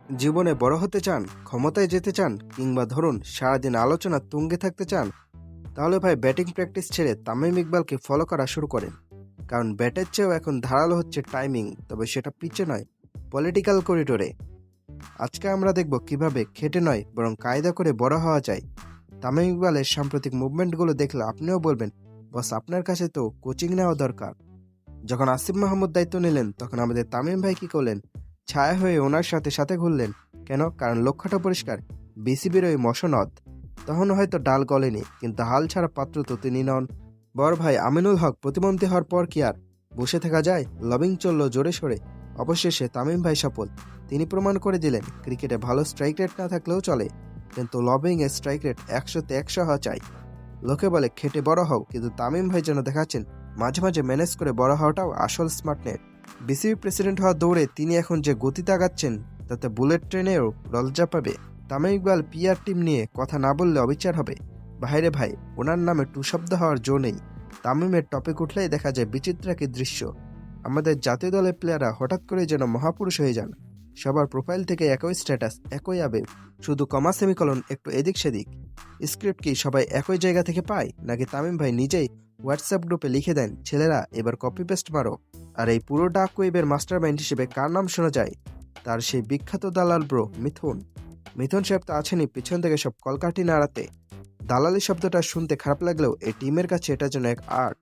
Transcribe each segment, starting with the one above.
জীবনে বড় হতে চান, ক্ষমতায় যেতে চান, কিংবা ধরুন সারাদিন আলোচনা তুঙ্গে থাকতে চান, তাহলে ভাই ব্যাটিং প্র্যাকটিস ছেড়ে তামিম ইকবালকে ফলো করা শুরু করেন। কারণ ব্যাটের চেয়েও এখন ধারালো হচ্ছে টাইমিং, তবে সেটা পিচে নয়, পলিটিক্যাল করিডোরে। আজকে আমরা দেখব কিভাবে খেটে নয় বরং কায়দা করে বড় হওয়া যায়। তামিম ইকবালের সাম্প্রতিক মুভমেন্টগুলো দেখলে আপনিও বলবেন, বস আপনার কাছে তো কোচিং নেওয়া দরকার। যখন আসিফ মাহমুদ দায়িত্ব নিলেন তখন আমাদের তামিম ভাই কি করলেন? ছায়া হয়ে ওনার সাথে সাথে ঘুরলেন। কেন? কারণ লক্ষ্যটা পরিষ্কার, বিসিবির ওই মসনদ। তখন হয়তো ডাল গলেনি, কিন্তু হাল ছাড়া পাত্র তো তিনি নন। বড় ভাই আমিনুল হক প্রতিমন্ত্রী হওয়ার পর কি আর বসে থাকা যায়? লবিং চলল জোরে সোরে, অবশেষে তামিম ভাই সফল। তিনি প্রমাণ করে দিলেন ক্রিকেটে ভালো স্ট্রাইক রেট না থাকলেও চলে, কিন্তু লবিং এর স্ট্রাইক রেট 100-তে 100 হওয়া চাই। লোকে বলে খেটে বড় হও, কিন্তু তামিম ভাই যেন দেখাচ্ছেন মাঝে মাঝে ম্যানেজ করে বড় হওয়াটাও আসল স্মার্টনেস। বিসিবি প্রেসিডেন্ট হওয়ার দৌড়ে তিনি এখন যে গতিতে আগাচ্ছেন, তাতে বুলেট ট্রেনেও লজ্জা পাবে। তামিম ইকবাল পিআর টিম নিয়ে কথা না বললে অবিচার হবে। ভাইরে ভাই, ওনার নামে টু শব্দ হওয়ার জো নেই। তামিমের টপিক উঠলেই দেখা যায় বিচিত্র একই দৃশ্য। আমাদের জাতীয় দলের প্লেয়াররা হঠাৎ করে যেন মহাপুরুষ হয়ে যান। সবার প্রোফাইল থেকে একই স্ট্যাটাস, একই আবেগ, শুধু কমা সেমিকলন একটু এদিক সেদিক। স্ক্রিপ্ট কি সবাই একই জায়গা থেকে পায়, নাকি তামিম ভাই নিজেই হোয়াটসঅ্যাপ গ্রুপে লিখে দেন, ছেলেরা এবার কপি পেস্ট মারো? আর এই পুরো ডাক ওয়েবের মাস্টার মাইন্ড হিসেবে কার নাম শোনা যায়? তার সেই বিখ্যাত দালাল ব্রো মিথুন। মিথুন সাহেব তো আছেনই পিছন থেকে সব কলকাঠি নাড়াতে। দালালি শব্দটা শুনতে খারাপ লাগলেও এই টিমের কাছে এটা যেন এক আর্ট।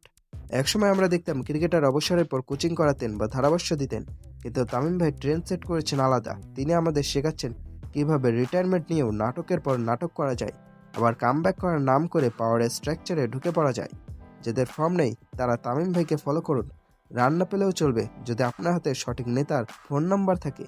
একসময় আমরা দেখতাম ক্রিকেটার অবসরের পর কোচিং করাতেন বা ধারাভাষ্য দিতেন, কিন্তু তামিম ভাই ট্রেন্ড সেট করেছেন আলাদা। তিনি আমাদের শেখাচ্ছেন কিভাবে রিটায়ারমেন্ট নিয়েও নাটকের পর নাটক করা যায়, আবার কামব্যাক করার নাম করে পাওয়ারের স্ট্রাকচারে ঢুকে পড়া যায়। যাদের ফর্ম নেই তারা তামিম ভাইকে ফলো করুন। রান না পেলেও চলবে যদি আপনার হাতে সঠিক নেতার ফোন নাম্বার থাকে।